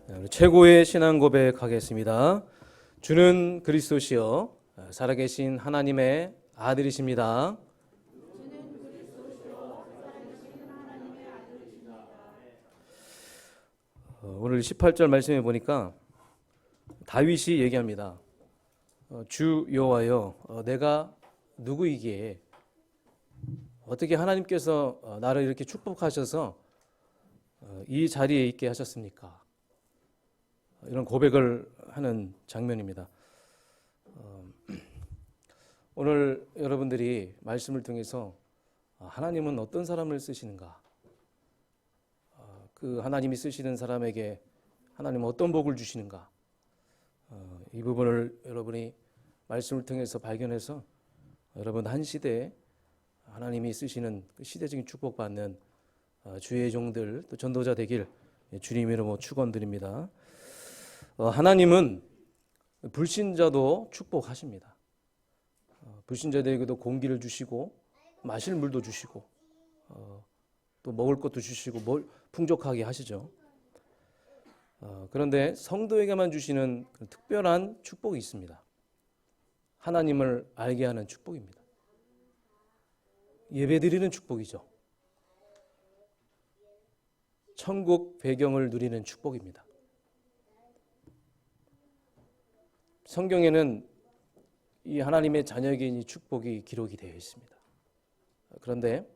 우리 최고의 신앙 고백하겠습니다. 주는 그리스도시요 살아계신 하나님의 아들이십니다. 오늘 18절 말씀해 보니까 다윗이 얘기합니다. 주 여호와여, 내가 누구이기에 어떻게 하나님께서 나를 이렇게 축복하셔서 이 자리에 있게 하셨습니까? 이런 고백을 하는 장면입니다. 오늘 여러분들이 말씀을 통해서 하나님은 어떤 사람을 쓰시는가, 그 하나님이 쓰시는 사람에게 하나님은 어떤 복을 주시는가, 이 부분을 여러분이 말씀을 통해서 발견해서 여러분 한 시대에 하나님이 쓰시는 그 시대적인 축복받는 주의 종들 또 전도자 되길 주님 이름으로 축원드립니다. 하나님은 불신자도 축복하십니다. 불신자들에게도 공기를 주시고 마실 물도 주시고 또 먹을 것도 주시고 풍족하게 하시죠. 그런데 성도에게만 주시는 특별한 축복이 있습니다. 하나님을 알게 하는 축복입니다. 예배드리는 축복이죠. 천국 배경을 누리는 축복입니다. 성경에는 이 하나님의 자녀에게 이 축복이 기록이 되어 있습니다. 그런데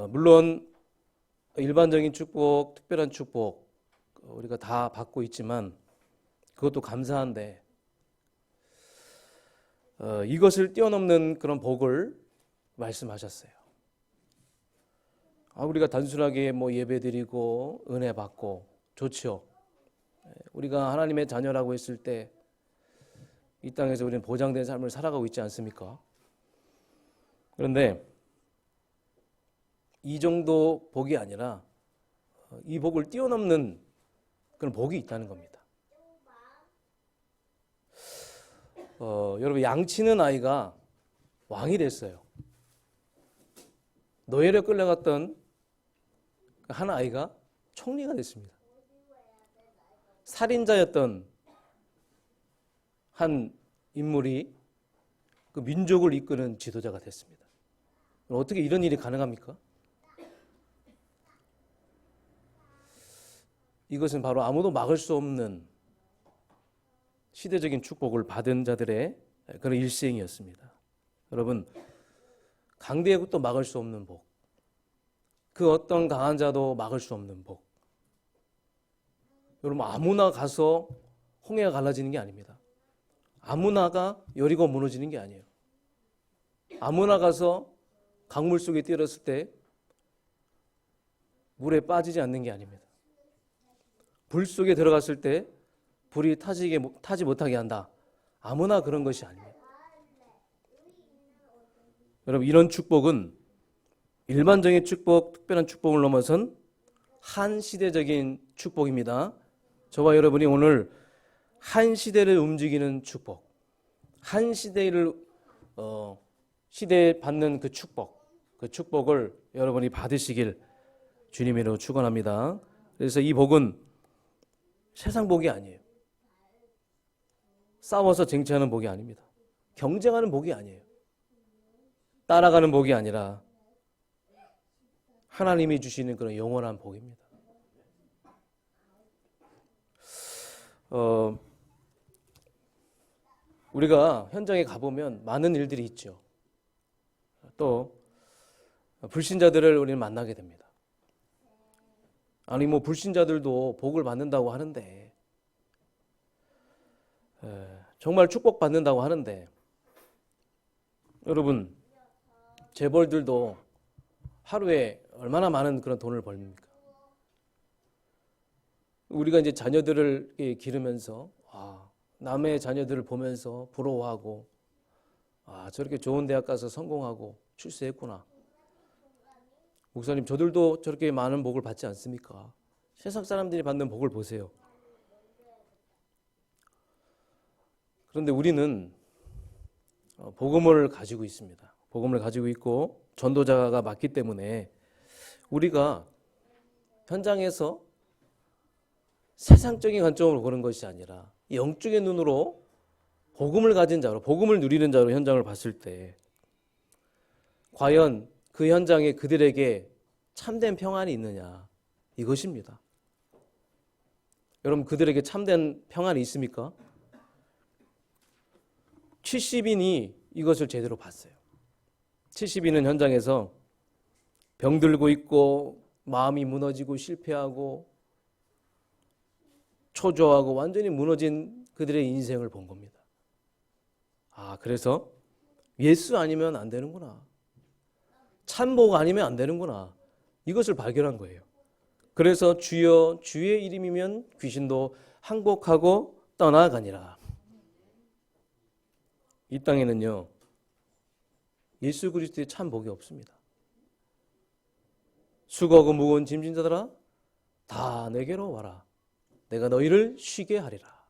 물론 일반적인 축복, 특별한 축복 우리가 다 받고 있지만 그것도 감사한데 이것을 뛰어넘는 그런 복을 말씀하셨어요. 우리가 단순하게 예배드리고 은혜 받고 좋죠. 우리가 하나님의 자녀라고 했을 때 이 땅에서 우리는 보장된 삶을 살아가고 있지 않습니까? 그런데 이 정도 복이 아니라 이 복을 뛰어넘는 그런 복이 있다는 겁니다. 여러분 양치는 아이가 왕이 됐어요. 노예로 끌려갔던 한 아이가 총리가 됐습니다. 살인자였던 한 인물이 그 민족을 이끄는 지도자가 됐습니다. 어떻게 이런 일이 가능합니까? 이것은 바로 아무도 막을 수 없는 시대적인 축복을 받은 자들의 그런 일생이었습니다. 여러분, 강대국도 막을 수 없는 복, 그 어떤 강한 자도 막을 수 없는 복. 여러분 아무나 가서 홍해가 갈라지는 게 아닙니다. 아무나가 여리고 무너지는 게 아니에요. 아무나 가서 강물 속에 뛰어들었을 때 물에 빠지지 않는 게 아닙니다. 불 속에 들어갔을 때 불이 타지 못하게 한다. 아무나 그런 것이 아닙니다. 여러분 이런 축복은 일반적인 축복, 특별한 축복을 넘어선 한 시대적인 축복입니다. 저와 여러분이 오늘 한 시대를 움직이는 축복, 한 시대를 시대에 받는 그 축복을 여러분이 받으시길 주님으로 축원합니다. 그래서 이 복은 세상 복이 아니에요. 싸워서 쟁취하는 복이 아닙니다. 경쟁하는 복이 아니에요. 따라가는 복이 아니라 하나님이 주시는 그런 영원한 복입니다. 우리가 현장에 가보면 많은 일들이 있죠. 또 불신자들을 우리는 만나게 됩니다. 아니 불신자들도 복을 받는다고 하는데 정말 축복받는다고 하는데 여러분 재벌들도 하루에 얼마나 많은 그런 돈을 벌립니까? 우리가 이제 자녀들을 기르면서 남의 자녀들을 보면서 부러워하고 저렇게 좋은 대학 가서 성공하고 출세했구나. 목사님 저들도 저렇게 많은 복을 받지 않습니까? 세상 사람들이 받는 복을 보세요. 그런데 우리는 복음을 가지고 있습니다. 복음을 가지고 있고 전도자가 맞기 때문에 우리가 현장에서 세상적인 관점으로 보는 것이 아니라 영적인 눈으로 복음을 가진 자로, 복음을 누리는 자로 현장을 봤을 때 과연 그 현장에 그들에게 참된 평안이 있느냐, 이것입니다. 여러분, 그들에게 참된 평안이 있습니까? 70인이 이것을 제대로 봤어요. 70인은 현장에서 병들고 있고 마음이 무너지고 실패하고 초조하고 완전히 무너진 그들의 인생을 본 겁니다. 아, 그래서 예수 아니면 안 되는구나. 참복 아니면 안 되는구나. 이것을 발견한 거예요. 그래서 주여 주의 이름이면 귀신도 항복하고 떠나가니라. 이 땅에는요, 예수 그리스도의 참복이 없습니다. 수고하고 무거운 짐진 자들아 다 내게로 와라. 내가 너희를 쉬게 하리라.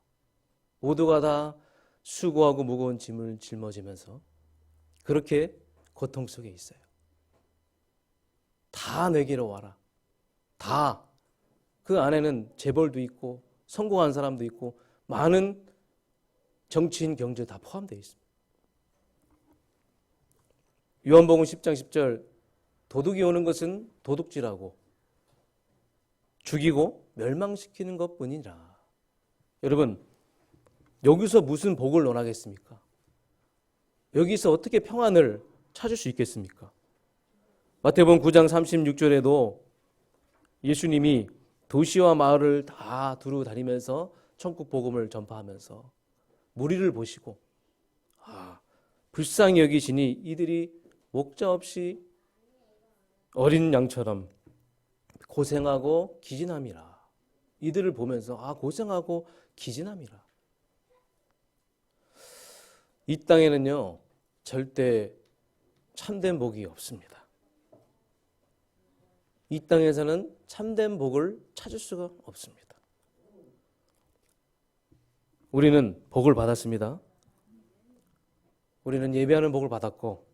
모두가 다 수고하고 무거운 짐을 짊어지면서 그렇게 고통 속에 있어요. 다 내게로 와라. 다. 그 안에는 재벌도 있고 성공한 사람도 있고 많은 정치인, 경제 다 포함되어 있습니다. 요한복음 10장 10절, 도둑이 오는 것은 도둑질하고 죽이고 멸망시키는 것뿐이라. 여러분, 여기서 무슨 복을 논하겠습니까? 여기서 어떻게 평안을 찾을 수 있겠습니까? 마태복음 9장 36절에도 예수님이 도시와 마을을 다 두루 다니면서 천국 복음을 전파하면서 무리를 보시고 불쌍히 여기시니 이들이 목자 없이 어린 양처럼 고생하고 기진함이라. 이들을 보면서 고생하고 기진함이라. 이 땅에는요, 절대 참된 복이 없습니다. 이 땅에서는 참된 복을 찾을 수가 없습니다. 우리는 복을 받았습니다. 우리는 예배하는 복을 받았고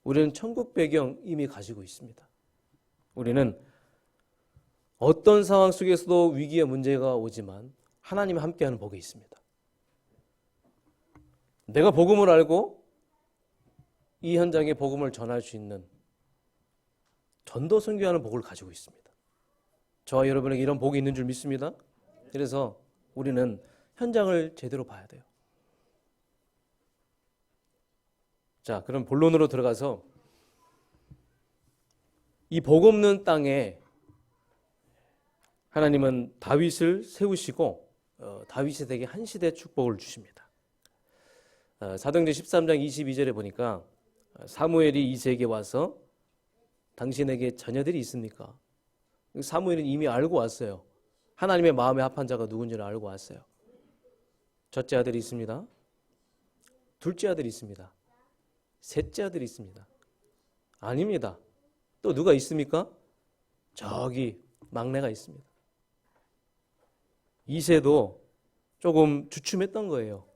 우리는 천국 배경 이미 가지고 있습니다. 우리는 어떤 상황 속에서도 위기의 문제가 오지만 하나님이 함께하는 복이 있습니다. 내가 복음을 알고 이 현장에 복음을 전할 수 있는 전도 선교하는 복을 가지고 있습니다. 저와 여러분에게 이런 복이 있는 줄 믿습니다. 그래서 우리는 현장을 제대로 봐야 돼요. 자, 그럼 본론으로 들어가서 이 복 없는 땅에 하나님은 다윗을 세우시고 다윗에게 한 시대 축복을 주십니다. 사도행전 13장 22절에 보니까 사무엘이 이새에게 와서 당신에게 자녀들이 있습니까? 사무엘은 이미 알고 왔어요. 하나님의 마음에 합한 자가 누군지를 알고 왔어요. 첫째 아들이 있습니다. 둘째 아들이 있습니다. 셋째 아들이 있습니다. 아닙니다. 또 누가 있습니까? 저기 막내가 있습니다. 이새도 조금 주춤했던 거예요.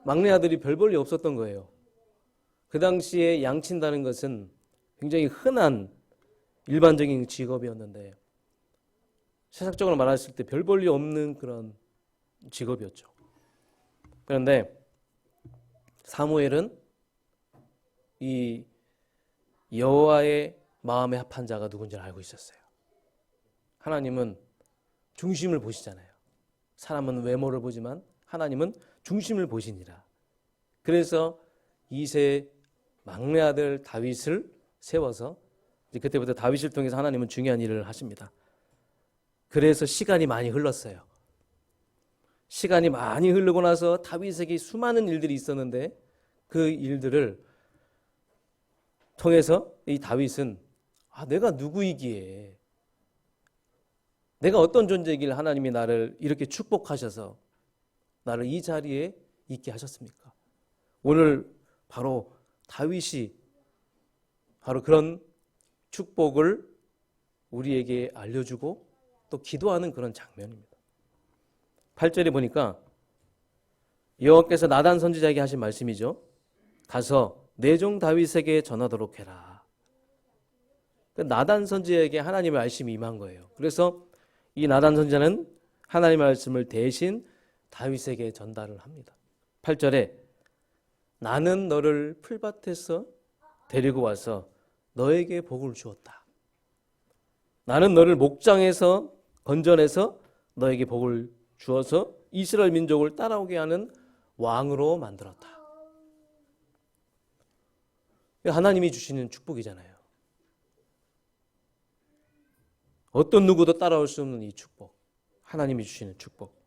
막내 아들이 별 볼일 없었던 거예요. 그 당시에 양친다는 것은 굉장히 흔한 일반적인 직업이었는데 세상적으로 말했을 때 별 볼일 없는 그런 직업이었죠. 그런데 사무엘은 이 여호와의 마음에 합한 자가 누군지를 알고 있었어요. 하나님은 중심을 보시잖아요. 사람은 외모를 보지만 하나님은 중심을 보시니라. 그래서 이세 막내 아들 다윗을 세워서 이제 그때부터 다윗을 통해서 하나님은 중요한 일을 하십니다. 그래서 시간이 많이 흘렀어요. 시간이 많이 흐르고 나서 다윗에게 수많은 일들이 있었는데 그 일들을 통해서 이 다윗은 내가 누구이기에, 내가 어떤 존재이길 하나님이 나를 이렇게 축복하셔서 나를 이 자리에 있게 하셨습니까? 오늘 바로 다윗이 바로 그런 축복을 우리에게 알려주고 또 기도하는 그런 장면입니다. 8절에 보니까 여호와께서 나단 선지자에게 하신 말씀이죠. 가서 내 종 다윗에게 전하도록 해라. 나단 선지자에게 하나님의 말씀이 임한 거예요. 그래서 이 나단 선지자는 하나님의 말씀을 대신 다윗에게 전달을 합니다. 8절에 나는 너를 풀밭에서 데리고 와서 너에게 복을 주었다. 나는 너를 목장에서 건져내서 너에게 복을 주어서 이스라엘 민족을 따라오게 하는 왕으로 만들었다. 하나님이 주시는 축복이잖아요. 어떤 누구도 따라올 수 없는 이 축복, 하나님이 주시는 축복.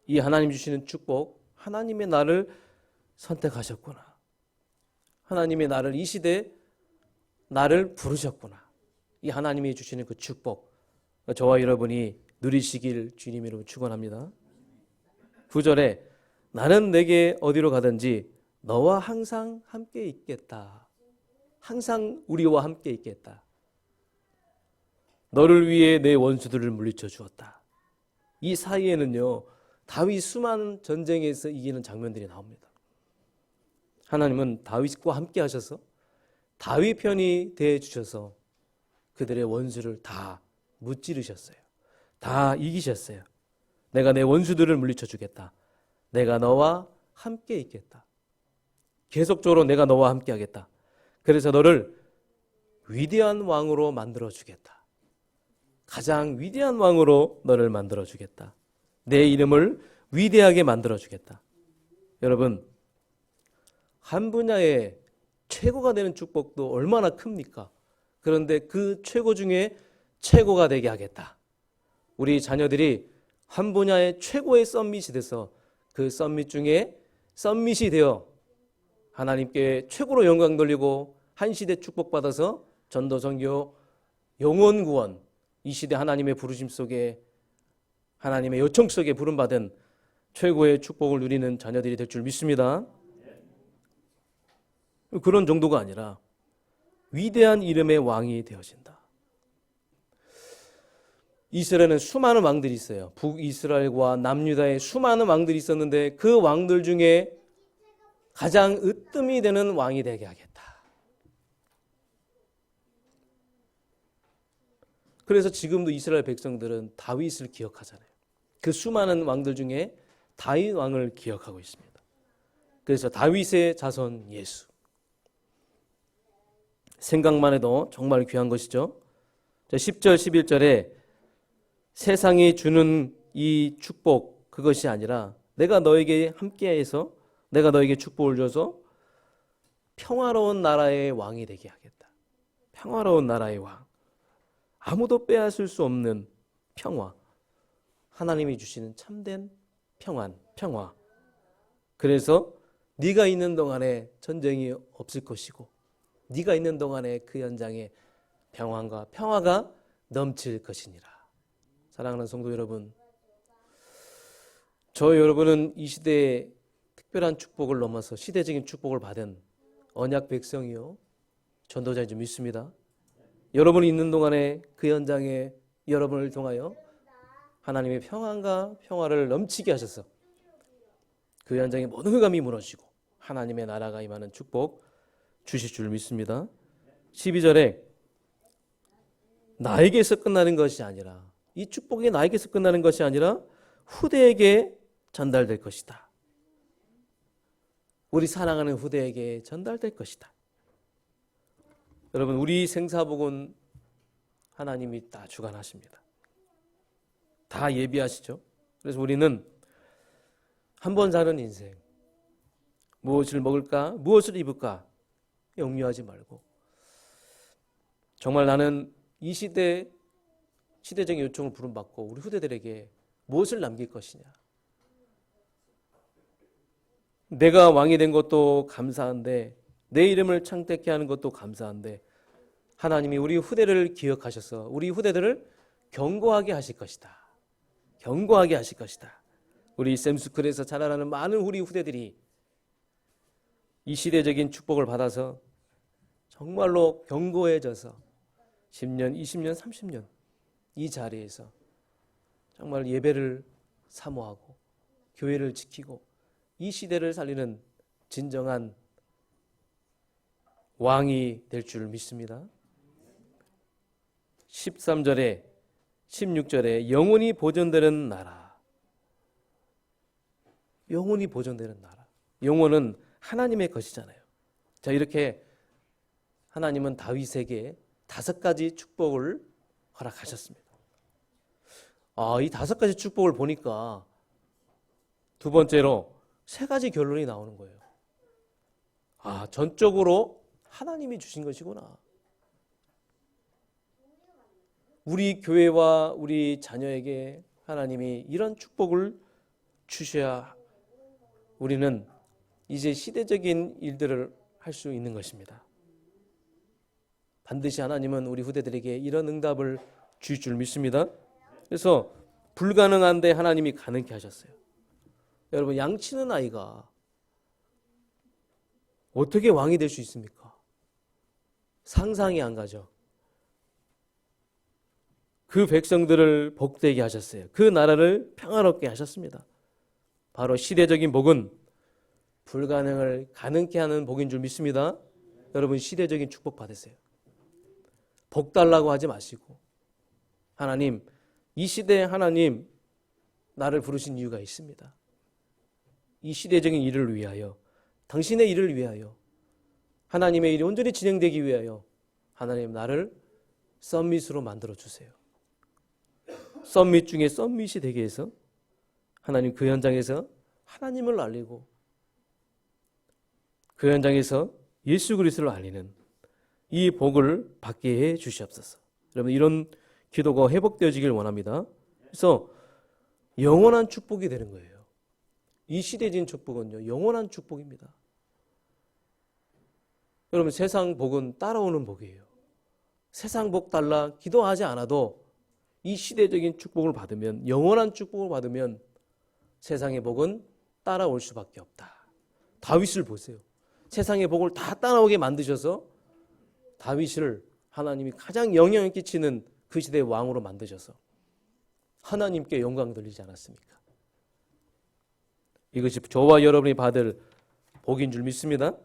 이 하나님 주시는 축복, 하나님의 나를 선택하셨구나. 하나님의 나를 이 시대에 나를 부르셨구나. 이 하나님이 주시는 그 축복, 저와 여러분이 누리시길 주님 이름으로 축원합니다. 9절에 나는 내게 어디로 가든지 너와 항상 함께 있겠다. 항상 우리와 함께 있겠다. 너를 위해 내 원수들을 물리쳐 주었다. 이 사이에는요, 다윗 수많은 전쟁에서 이기는 장면들이 나옵니다. 하나님은 다윗과 함께 하셔서 다윗 편이 되어 주셔서 그들의 원수를 다 무찌르셨어요. 다 이기셨어요. 내가 내 원수들을 물리쳐 주겠다. 내가 너와 함께 있겠다. 계속적으로 내가 너와 함께 하겠다. 그래서 너를 위대한 왕으로 만들어 주겠다. 가장 위대한 왕으로 너를 만들어 주겠다. 내 이름을 위대하게 만들어 주겠다. 여러분, 한 분야의 최고가 되는 축복도 얼마나 큽니까? 그런데 그 최고 중에 최고가 되게 하겠다. 우리 자녀들이 한 분야의 최고의 썸밋이 돼서 그 썸밋 중에 썸밋이 되어 하나님께 최고로 영광 돌리고 한 시대 축복받아서 전도 선교 영혼 구원, 이 시대 하나님의 부르심 속에 하나님의 요청 속에 부름받은 최고의 축복을 누리는 자녀들이 될 줄 믿습니다. 그런 정도가 아니라 위대한 이름의 왕이 되어진다. 이스라엘은 수많은 왕들이 있어요. 북이스라엘과 남유다에 수많은 왕들이 있었는데 그 왕들 중에 가장 으뜸이 되는 왕이 되게 하겠다. 그래서 지금도 이스라엘 백성들은 다윗을 기억하잖아요. 그 수많은 왕들 중에 다윗 왕을 기억하고 있습니다. 그래서 다윗의 자손 예수. 생각만 해도 정말 귀한 것이죠. 10절 11절에 세상이 주는 이 축복, 그것이 아니라 내가 너에게 함께해서 내가 너에게 축복을 줘서 평화로운 나라의 왕이 되게 하겠다. 평화로운 나라의 왕. 아무도 빼앗을 수 없는 평화. 하나님이 주시는 참된 평화. 그래서 네가 있는 동안에 전쟁이 없을 것이고 네가 있는 동안에 그 현장에 평화가 넘칠 것이니라. 사랑하는 성도 여러분, 저 여러분은 이 시대에 특별한 축복을 넘어서 시대적인 축복을 받은 언약 백성이요 전도자인 줄 믿습니다. 여러분이 있는 동안에 그 현장에 여러분을 통하여 하나님의 평화를 넘치게 하셔서 그 현장에 모든 흑암이 무너지고 하나님의 나라가 임하는 축복 주실 줄 믿습니다. 12절에 나에게서 끝나는 것이 아니라, 이 축복이 나에게서 끝나는 것이 아니라 후대에게 전달될 것이다. 우리 사랑하는 후대에게 전달될 것이다. 여러분, 우리 생사복은 하나님이 다 주관하십니다. 다 예비하시죠. 그래서 우리는 한 번 사는 인생, 무엇을 먹을까, 무엇을 입을까 염려하지 말고, 정말 나는 이 시대적인 요청을 부름받고 우리 후대들에게 무엇을 남길 것이냐. 내가 왕이 된 것도 감사한데, 내 이름을 창택케 하는 것도 감사한데, 하나님이 우리 후대를 기억하셔서 우리 후대들을 견고하게 하실 것이다. 견고하게 하실 것이다. 우리 샘스쿨에서 자라나는 많은 우리 후대들이 이 시대적인 축복을 받아서 정말로 견고해져서 10년, 20년, 30년 이 자리에서 정말 예배를 사모하고 교회를 지키고 이 시대를 살리는 진정한 왕이 될 줄 믿습니다. 13절에 16절에 영원히 보존되는 나라. 영원히 보존되는 나라. 영혼은 하나님의 것이잖아요. 자, 이렇게 하나님은 다윗에게 5가지 축복을 허락하셨습니다. 이 5가지 축복을 보니까 두 번째로 3가지 결론이 나오는 거예요. 전적으로 하나님이 주신 것이구나. 우리 교회와 우리 자녀에게 하나님이 이런 축복을 주셔야 우리는 이제 시대적인 일들을 할 수 있는 것입니다. 반드시 하나님은 우리 후대들에게 이런 응답을 주실 줄 믿습니다. 그래서 불가능한데 하나님이 가능케 하셨어요. 여러분, 양치는 아이가 어떻게 왕이 될 수 있습니까? 상상이 안 가죠. 그 백성들을 복되게 하셨어요. 그 나라를 평화롭게 하셨습니다. 바로 시대적인 복은 불가능을 가능케 하는 복인 줄 믿습니다. 여러분, 시대적인 축복 받으세요. 복 달라고 하지 마시고, 하나님, 이 시대에 하나님 나를 부르신 이유가 있습니다. 이 시대적인 일을 위하여, 당신의 일을 위하여, 하나님의 일이 온전히 진행되기 위하여 하나님 나를 썸밋으로 만들어 주세요. 썸밋 중에 썸밋이 되게 해서 하나님 그 현장에서 하나님을 알리고 그 현장에서 예수 그리스도를 알리는 이 복을 받게 해 주시옵소서. 여러분, 이런 기도가 회복되어지길 원합니다. 그래서 영원한 축복이 되는 거예요. 이 시대적인 축복은요, 영원한 축복입니다. 여러분, 세상 복은 따라오는 복이에요. 세상 복 달라 기도하지 않아도 이 시대적인 축복을 받으면, 영원한 축복을 받으면 세상의 복은 따라올 수밖에 없다. 다윗을 보세요. 세상의 복을 다 따라오게 만드셔서 다윗을 하나님이 가장 영향을 끼치는 그 시대의 왕으로 만드셔서 하나님께 영광 돌리지 않았습니까? 이것이 저와 여러분이 받을 복인 줄 믿습니다.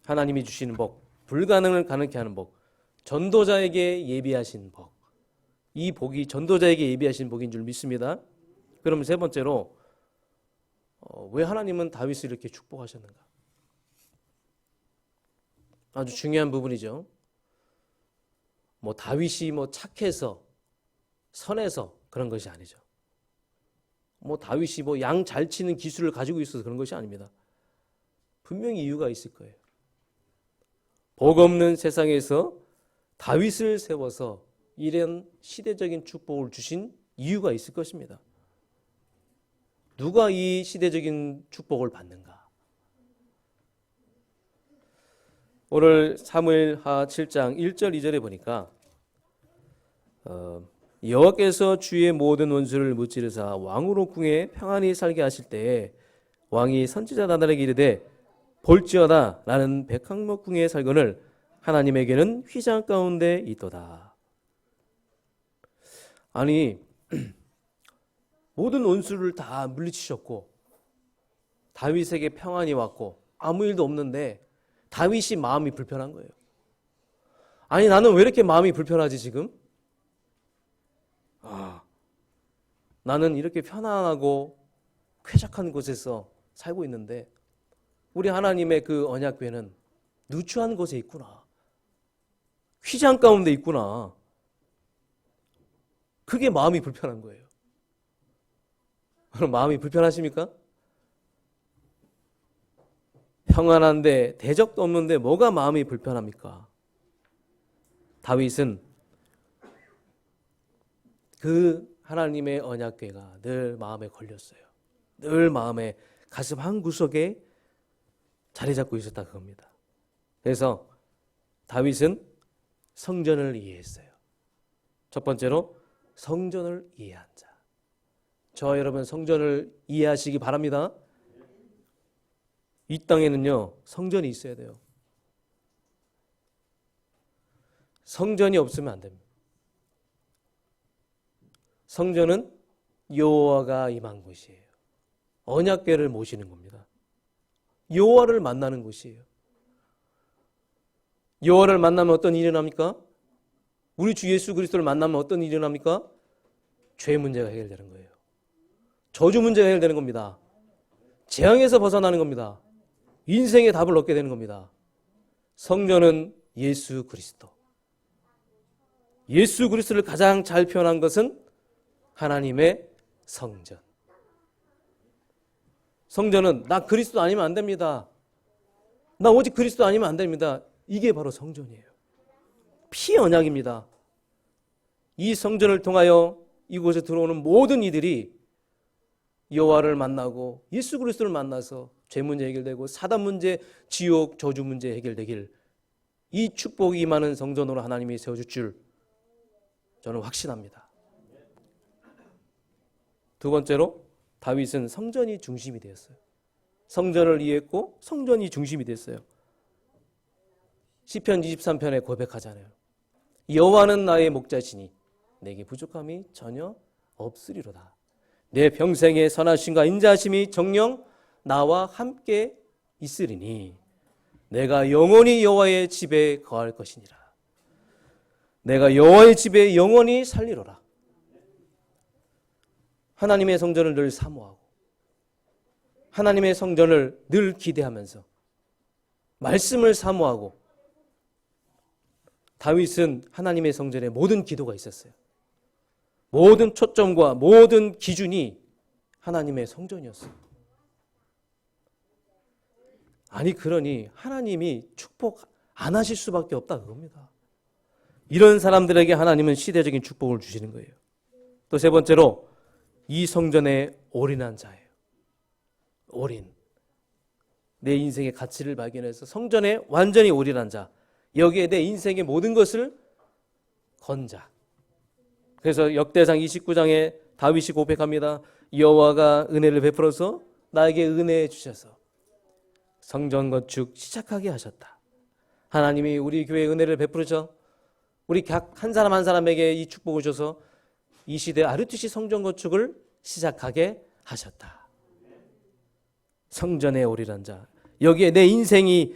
하나님이 주시는 복, 불가능을 가능케 하는 복, 전도자에게 예비하신 복, 이 복이 전도자에게 예비하신 복인 줄 믿습니다. 그럼 세 번째로 왜 하나님은 다윗을 이렇게 축복하셨는가? 아주 중요한 부분이죠. 다윗이 착해서 선해서 그런 것이 아니죠. 다윗이 양 잘 치는 기술을 가지고 있어서 그런 것이 아닙니다. 분명히 이유가 있을 거예요. 복 없는 세상에서 다윗을 세워서 이런 시대적인 축복을 주신 이유가 있을 것입니다. 누가 이 시대적인 축복을 받는가? 오늘 사무엘하 7장 1절 2절에 보니까 여호와께서 주의 모든 원수를 무찌르사 왕으로 궁에 평안히 살게 하실 때에 왕이 선지자 나단에게 이르되 볼지어다 나는 백항목 궁에 살거늘 하나님에게는 휘장 가운데 있도다. 아니, 모든 원수를 다 물리치셨고 다윗에게 평안이 왔고 아무 일도 없는데 다윗이 마음이 불편한 거예요. 아니, 나는 왜 이렇게 마음이 불편하지 지금? 나는 이렇게 편안하고 쾌적한 곳에서 살고 있는데 우리 하나님의 그 언약궤는 누추한 곳에 있구나. 휘장 가운데 있구나. 그게 마음이 불편한 거예요. 그럼 마음이 불편하십니까? 평안한데 대적도 없는데 뭐가 마음이 불편합니까? 다윗은 그 하나님의 언약궤가 늘 마음에 걸렸어요. 늘 마음에 가슴 한 구석에 자리 잡고 있었다 그겁니다. 그래서 다윗은 성전을 이해했어요. 첫 번째로 성전을 이해한 자. 저와 여러분 성전을 이해하시기 바랍니다. 이 땅에는요, 성전이 있어야 돼요. 성전이 없으면 안 됩니다. 성전은 여호와가 임한 곳이에요. 언약궤를 모시는 겁니다. 여호와를 만나는 곳이에요. 여호와를 만나면 어떤 일이 납니까? 우리 주 예수 그리스도를 만나면 어떤 일이 일어납니까? 죄 문제가 해결되는 거예요. 저주 문제가 해결되는 겁니다. 재앙에서 벗어나는 겁니다. 인생의 답을 얻게 되는 겁니다. 성전은 예수 그리스도. 예수 그리스도를 가장 잘 표현한 것은 하나님의 성전. 성전은 나 그리스도 아니면 안 됩니다. 나 오직 그리스도 아니면 안 됩니다. 이게 바로 성전이에요. 피 언약입니다. 이 성전을 통하여 이곳에 들어오는 모든 이들이 여호와를 만나고 예수 그리스도를 만나서 죄 문제 해결되고 사단 문제, 지옥, 저주 문제 해결되길, 이 축복이 임하는 성전으로 하나님이 세워줄 줄 저는 확신합니다. 두 번째로 다윗은 성전이 중심이 되었어요. 성전을 이해했고 성전이 중심이 됐어요. 시편 23편에 고백하잖아요. 여호와는 나의 목자시니 내게 부족함이 전혀 없으리로다. 내 평생의 선하심과 인자하심이 정녕 나와 함께 있으리니 내가 영원히 여호와의 집에 거할 것이니라. 내가 여호와의 집에 영원히 살리로라. 하나님의 성전을 늘 사모하고 하나님의 성전을 늘 기대하면서 말씀을 사모하고, 다윗은 하나님의 성전에 모든 기도가 있었어요. 모든 초점과 모든 기준이 하나님의 성전이었어요. 아니 그러니 하나님이 축복 안 하실 수밖에 없다 그겁니다. 이런 사람들에게 하나님은 시대적인 축복을 주시는 거예요. 또 세 번째로 이 성전에 올인한 자예요. 올인. 내 인생의 가치를 발견해서 성전에 완전히 올인한 자. 여기에 내 인생의 모든 것을 건 자. 그래서 역대상 29장에 다윗이 고백합니다. 여호와가 은혜를 베풀어서 나에게 은혜해 주셔서 성전 건축 시작하게 하셨다. 하나님이 우리 교회에 은혜를 베풀으셔 우리 각 한 사람 한 사람에게 이 축복을 주셔서 이 시대 RUTC 성전 건축을 시작하게 하셨다. 성전에 올인한 자. 여기에 내 인생이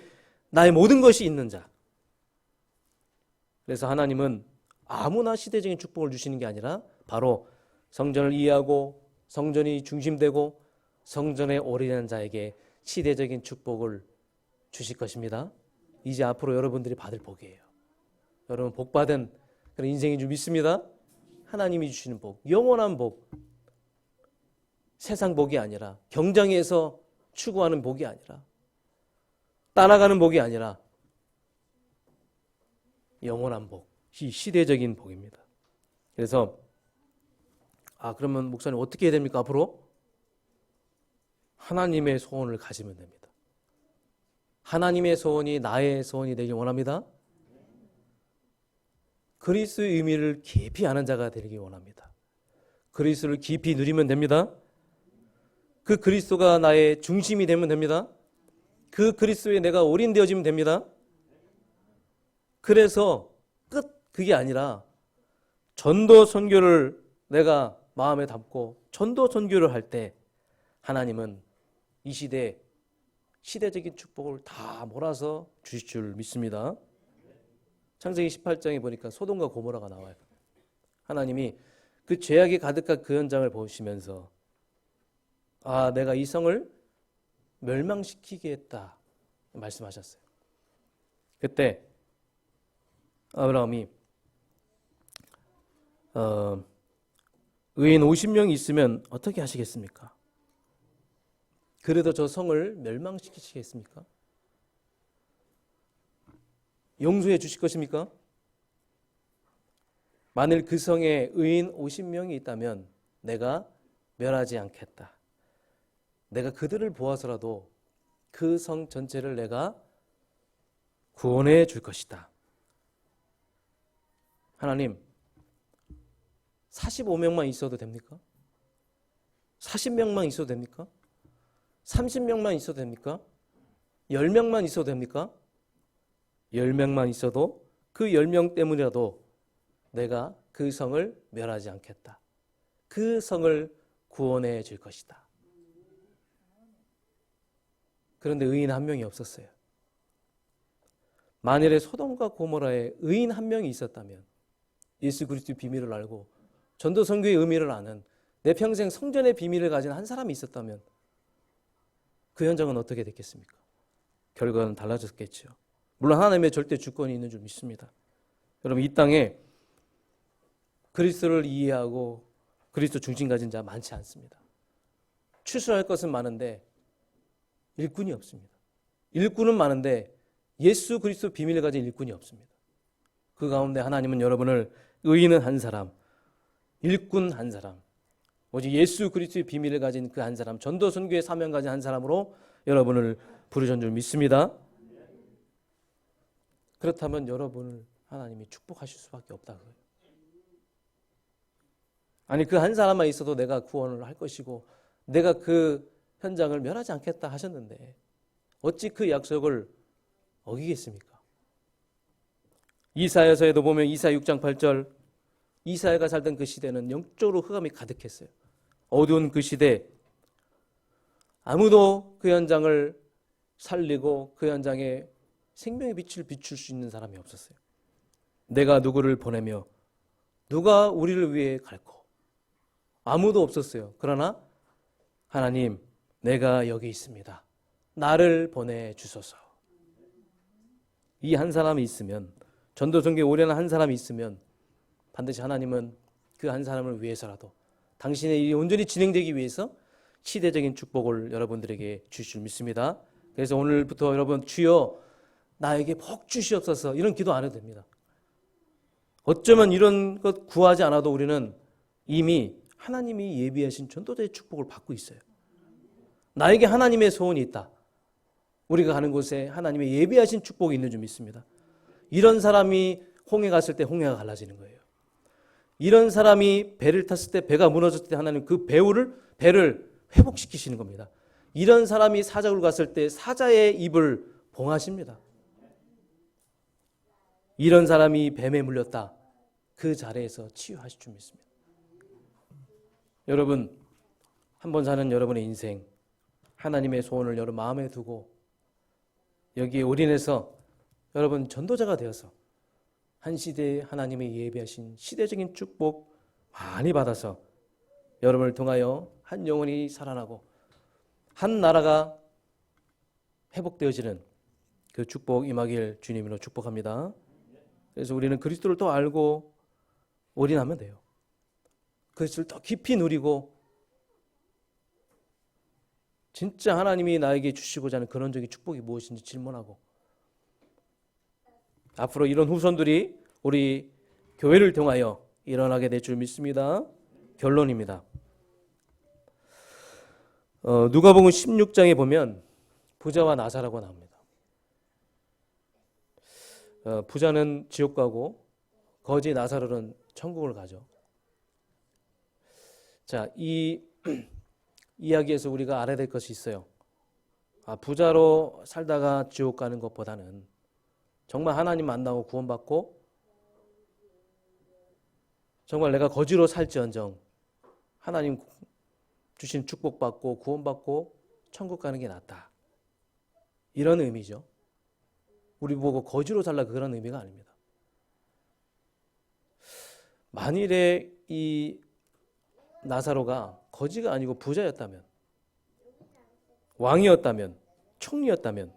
나의 모든 것이 있는 자. 그래서 하나님은 아무나 시대적인 축복을 주시는 게 아니라 바로 성전을 이해하고 성전이 중심되고 성전에 올인한 자에게 시대적인 축복을 주실 것입니다. 이제 앞으로 여러분들이 받을 복이에요. 여러분 복받은 그런 인생인 줄 믿습니다. 하나님이 주시는 복, 영원한 복, 세상 복이 아니라 경쟁에서 추구하는 복이 아니라 따라가는 복이 아니라 영원한 복, 이 시대적인 복입니다. 그래서 그러면 목사님 어떻게 해야 됩니까? 앞으로 하나님의 소원을 가지면 됩니다. 하나님의 소원이 나의 소원이 되길 원합니다. 그리스도의 의미를 깊이 아는 자가 되길 원합니다. 그리스도를 깊이 누리면 됩니다. 그 그리스도가 나의 중심이 되면 됩니다. 그 그리스도에 내가 올인되어지면 됩니다. 그래서 그게 아니라 전도 선교를 내가 마음에 담고 전도 선교를 할 때 하나님은 이 시대 시대적인 축복을 다 몰아서 주실 줄 믿습니다. 창세기 18장에 보니까 소돔과 고모라가 나와요. 하나님이 그 죄악이 가득한 그 현장을 보시면서 내가 이 성을 멸망시키겠다 말씀하셨어요. 그때 아브라함이 의인 50명이 있으면 어떻게 하시겠습니까? 그래도 저 성을 멸망시키시겠습니까? 용서해 주실 것입니까? 만일 그 성에 의인 50명이 있다면 내가 멸하지 않겠다. 내가 그들을 보아서라도 그 성 전체를 내가 구원해 줄 것이다. 하나님, 45명만 있어도 됩니까? 40명만 있어도 됩니까? 30명만 있어도 됩니까? 10명만 있어도 됩니까? 10명만 있어도 그 10명 때문이라도 내가 그 성을 멸하지 않겠다. 그 성을 구원해 줄 것이다. 그런데 의인 한 명이 없었어요. 만일에 소돔과 고모라에 의인 한 명이 있었다면 예수 그리스도의 비밀을 알고 전도 선교의 의미를 아는 내 평생 성전의 비밀을 가진 한 사람이 있었다면 그 현장은 어떻게 됐겠습니까? 결과는 달라졌겠죠. 물론 하나님의 절대 주권이 있는 줄 믿습니다. 여러분, 이 땅에 그리스도를 이해하고 그리스도 중심 가진 자 많지 않습니다. 추수할 것은 많은데 일꾼이 없습니다. 일꾼은 많은데 예수 그리스도 비밀을 가진 일꾼이 없습니다. 그 가운데 하나님은 여러분을 의인은 한 사람, 일꾼 한 사람, 오직 예수 그리스도의 비밀을 가진 그 한 사람, 전도 선교의 사명 가진 한 사람으로 여러분을 부르신 줄 믿습니다. 그렇다면 여러분을 하나님이 축복하실 수밖에 없다고요. 아니, 그 한 사람만 있어도 내가 구원을 할 것이고 내가 그 현장을 멸하지 않겠다 하셨는데 어찌 그 약속을 어기겠습니까? 이사야서에도 보면 이사야 6장 8절, 이사야가 살던 그 시대는 영적으로 흑암이 가득했어요. 어두운 그 시대, 아무도 그 현장을 살리고 그 현장에 생명의 빛을 비출 수 있는 사람이 없었어요. 내가 누구를 보내며 누가 우리를 위해 갈고, 아무도 없었어요. 그러나 하나님, 내가 여기 있습니다. 나를 보내주소서. 이 한 사람이 있으면, 전도 선교에 오려는 한 사람이 있으면 반드시 하나님은 그 한 사람을 위해서라도 당신의 일이 온전히 진행되기 위해서 시대적인 축복을 여러분들에게 주실 줄 믿습니다. 그래서 오늘부터 여러분, 주여 나에게 복 주시옵소서, 이런 기도 안 해도 됩니다. 어쩌면 이런 것 구하지 않아도 우리는 이미 하나님이 예비하신 전도자의 축복을 받고 있어요. 나에게 하나님의 소원이 있다. 우리가 가는 곳에 하나님의 예비하신 축복이 있는 줄 믿습니다. 이런 사람이 홍해 갔을 때 홍해가 갈라지는 거예요. 이런 사람이 배를 탔을 때 배가 무너졌을 때 하나님 그 배를 회복시키시는 겁니다. 이런 사람이 사자굴 갔을 때 사자의 입을 봉하십니다. 이런 사람이 뱀에 물렸다. 그 자리에서 치유하실 줄 믿습니다. 여러분, 한 번 사는 여러분의 인생, 하나님의 소원을 여러분 마음에 두고 여기에 올인해서 여러분 전도자가 되어서 한 시대에 하나님의 예비하신 시대적인 축복 많이 받아서 여러분을 통하여 한 영혼이 살아나고 한 나라가 회복되어지는 그 축복 임하길 주님으로 축복합니다. 그래서 우리는 그리스도를 더 알고 올인하면 돼요. 그리스도를 더 깊이 누리고 진짜 하나님이 나에게 주시고자 하는 근원적인 축복이 무엇인지 질문하고 앞으로 이런 후손들이 우리 교회를 통하여 일어나게 될 줄 믿습니다. 결론입니다. 누가복음 16장에 보면 부자와 나사로가 나옵니다. 부자는 지옥 가고 거지 나사로는 천국을 가죠. 자, 이 이야기에서 우리가 알아야 될 것이 있어요. 부자로 살다가 지옥 가는 것보다는 정말 하나님 만나고 구원받고 정말 내가 거지로 살지언정 하나님 주신 축복받고 구원받고 천국 가는 게 낫다. 이런 의미죠. 우리 보고 거지로 살라 그런 의미가 아닙니다. 만일에 이 나사로가 거지가 아니고 부자였다면, 왕이었다면, 총리였다면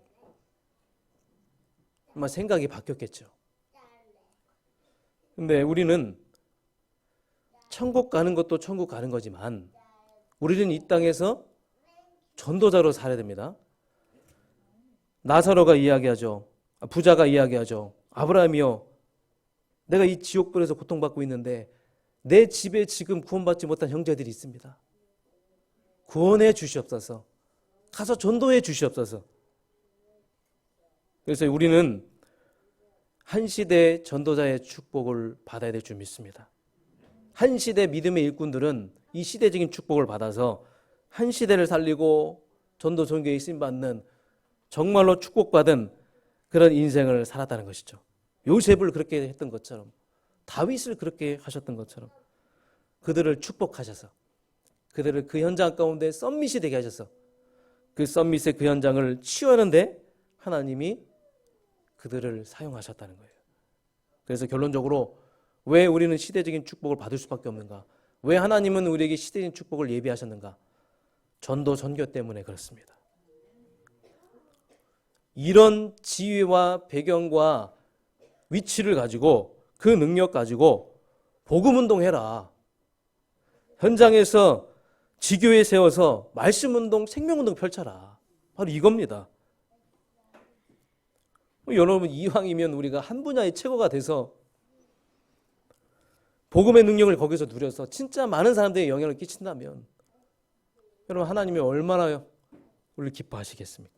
아마 생각이 바뀌었겠죠. 근데 우리는 천국 가는 것도 천국 가는 거지만 우리는 이 땅에서 전도자로 살아야 됩니다. 나사로가 이야기하죠. 부자가 이야기하죠. 아브라함이요, 내가 이 지옥불에서 고통받고 있는데 내 집에 지금 구원받지 못한 형제들이 있습니다. 구원해 주시옵소서. 가서 전도해 주시옵소서. 그래서 우리는 한 시대 전도자의 축복을 받아야 될 줄 믿습니다. 한 시대 믿음의 일꾼들은 이 시대적인 축복을 받아서 한 시대를 살리고 전도 선교에 쓰임받는 정말로 축복받은 그런 인생을 살았다는 것이죠. 요셉을 그렇게 했던 것처럼, 다윗을 그렇게 하셨던 것처럼 그들을 축복하셔서 그들을 그 현장 가운데 썸밋이 되게 하셔서 그 썸밋의 그 현장을 치유하는데 하나님이 그들을 사용하셨다는 거예요. 그래서 결론적으로 왜 우리는 시대적인 축복을 받을 수밖에 없는가? 왜 하나님은 우리에게 시대적인 축복을 예비하셨는가? 전도 전교 때문에 그렇습니다. 이런 지위와 배경과 위치를 가지고 그 능력 가지고 복음운동해라. 현장에서 지교회 세워서 말씀운동, 생명운동 펼쳐라. 바로 이겁니다. 여러분 이왕이면 우리가 한 분야의 최고가 돼서 복음의 능력을 거기서 누려서 진짜 많은 사람들에게 영향을 끼친다면 여러분 하나님이 얼마나 우리를 기뻐하시겠습니까?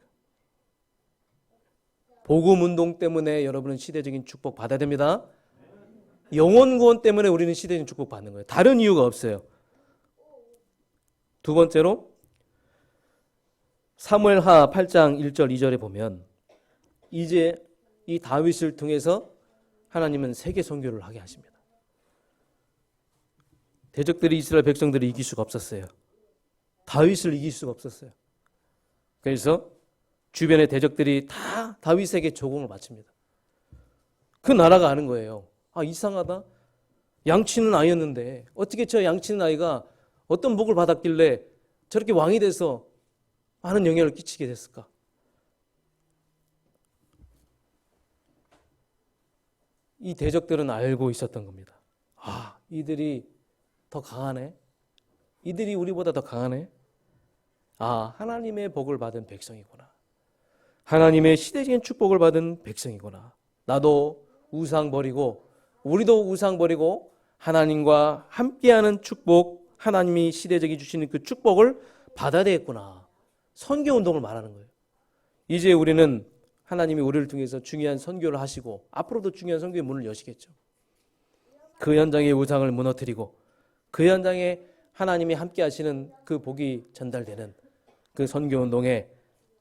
복음운동 때문에 여러분은 시대적인 축복 받아야 됩니다. 영혼구원 때문에 우리는 시대적인 축복 받는 거예요. 다른 이유가 없어요. 두 번째로 사무엘하 8장 1절 2절에 보면 이제 이 다윗을 통해서 하나님은 세계 선교를 하게 하십니다. 대적들이 이스라엘 백성들을 이길 수가 없었어요. 다윗을 이길 수가 없었어요. 그래서 주변의 대적들이 다 다윗에게 조공을 바칩니다. 그 나라가 아는 거예요. 아, 이상하다. 양치는 아이였는데 어떻게 저 양치는 아이가 어떤 복을 받았길래 저렇게 왕이 돼서 많은 영향을 끼치게 됐을까? 이 대적들은 알고 있었던 겁니다. 아, 이들이 더 강하네. 이들이 우리보다 더 강하네. 아, 하나님의 복을 받은 백성이구나. 하나님의 시대적인 축복을 받은 백성이구나. 나도 우상 버리고 우리도 우상 버리고 하나님과 함께하는 축복, 하나님이 시대적인 주시는 그 축복을 받아야 되겠구나. 선교운동을 말하는 거예요. 이제 우리는 하나님이 우리를 통해서 중요한 선교를 하시고 앞으로도 중요한 선교의 문을 여시겠죠. 그 현장의 우상을 무너뜨리고 그 현장에 하나님이 함께 하시는 그 복이 전달되는 그 선교운동에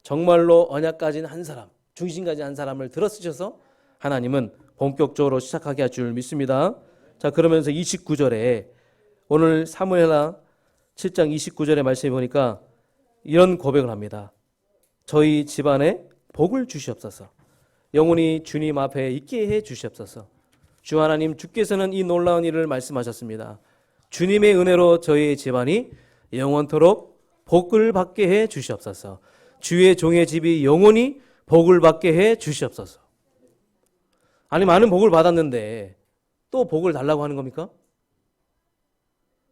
정말로 언약 가진 한 사람, 중심 가진 한 사람을 들어쓰셔서 하나님은 본격적으로 시작하게 할 줄 믿습니다. 자, 그러면서 29절에 오늘 사무엘하 7장 29절의 말씀에 보니까 이런 고백을 합니다. 저희 집안에 복을 주시옵소서. 영원히 주님 앞에 있게 해 주시옵소서. 주 하나님 주께서는 이 놀라운 일을 말씀하셨습니다. 주님의 은혜로 저희 집안이 영원토록 복을 받게 해 주시옵소서. 주의 종의 집이 영원히 복을 받게 해 주시옵소서. 아니 많은 복을 받았는데 또 복을 달라고 하는 겁니까?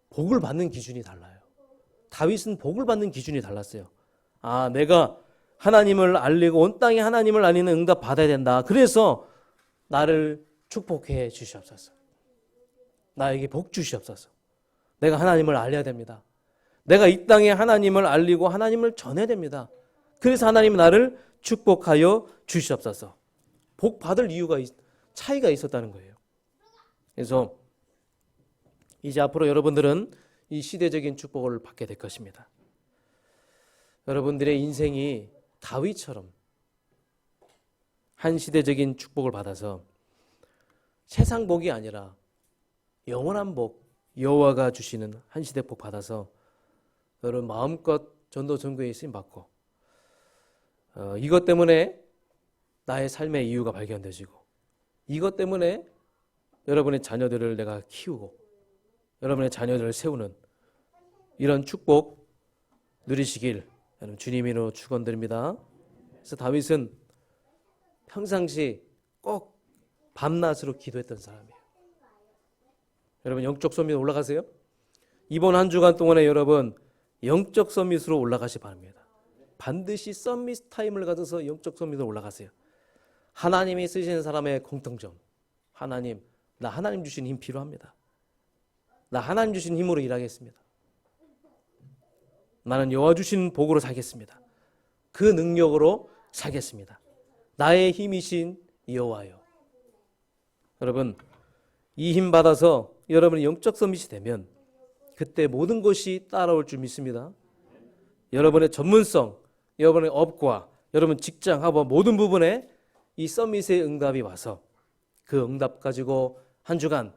복을 받는 기준이 달라요. 다윗은 복을 받는 기준이 달랐어요. 아, 내가 하나님을 알리고 온 땅에 하나님을 알리는 응답 받아야 된다. 그래서 나를 축복해 주시옵소서. 나에게 복 주시옵소서. 내가 하나님을 알려야 됩니다. 내가 이 땅에 하나님을 알리고 하나님을 전해야 됩니다. 그래서 하나님은 나를 축복하여 주시옵소서. 복 받을 이유가 차이가 있었다는 거예요. 그래서 이제 앞으로 여러분들은 이 시대적인 축복을 받게 될 것입니다. 여러분들의 인생이 다윗처럼 한 시대적인 축복을 받아서 세상 복이 아니라 영원한 복, 여호와가 주시는 한 시대 복 받아서 여러분 마음껏 전도 전교에 쓰임 받고 이것 때문에 나의 삶의 이유가 발견되지고 이것 때문에 여러분의 자녀들을 내가 키우고 여러분의 자녀들을 세우는 이런 축복 누리시길 여러분 주님 이름으로 축원드립니다. 그래서 다윗은 평상시 꼭 밤낮으로 기도했던 사람이에요. 여러분 영적 서밋 올라가세요? 이번 한 주간 동안에 여러분 영적 서밋으로 올라가시 바랍니다. 반드시 서밋 타임을 가져서 영적 서밋으로 올라가세요. 하나님이 쓰시는 사람의 공통점. 하나님, 나 하나님 주신 힘 필요합니다. 나 하나님 주신 힘으로 일하겠습니다. 나는 여호와 주신 복으로 살겠습니다. 그 능력으로 살겠습니다. 나의 힘이신 여호와요. 여러분 이 힘 받아서 여러분이 영적 서밋이 되면 그때 모든 것이 따라올 줄 믿습니다. 여러분의 전문성, 여러분의 업과 여러분 직장, 학업 모든 부분에 이 서밋의 응답이 와서 그 응답 가지고 한 주간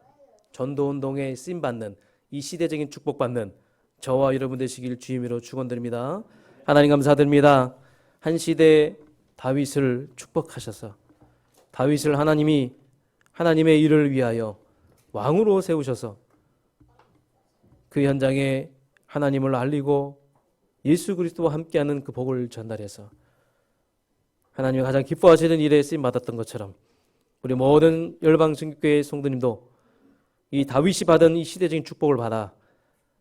전도운동에 쓰임받는 이 시대적인 축복받는 저와 여러분 되시길 주임으로 축원드립니다. 하나님 감사드립니다. 한 시대 다윗을 축복하셔서 다윗을 하나님이 하나님의 일을 위하여 왕으로 세우셔서 그 현장에 하나님을 알리고 예수 그리스도와 함께하는 그 복을 전달해서 하나님이 가장 기뻐하시는 일에 쓰임 받았던 것처럼 우리 모든 열방 성교회 성도님도 이 다윗이 받은 이 시대적인 축복을 받아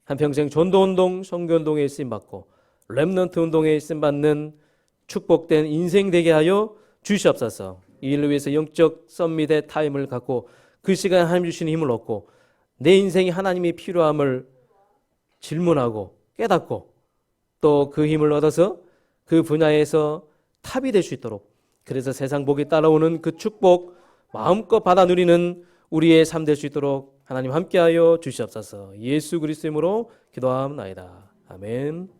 한평생 전도운동, 선교운동에 쓰임받고 렘넌트 운동에 쓰임받는 축복된 인생 되게 하여 주시옵소서. 이 일을 위해서 영적 썸밋의 타임을 갖고 그 시간에 하나님 주시는 힘을 얻고 내 인생이 하나님이 필요함을 질문하고 깨닫고 또 그 힘을 얻어서 그 분야에서 탑이 될 수 있도록, 그래서 세상 복이 따라오는 그 축복 마음껏 받아 누리는 우리의 삶 될 수 있도록 하나님 함께하여 주시옵소서. 예수 그리스도 이름으로 기도하옵나이다. 아멘.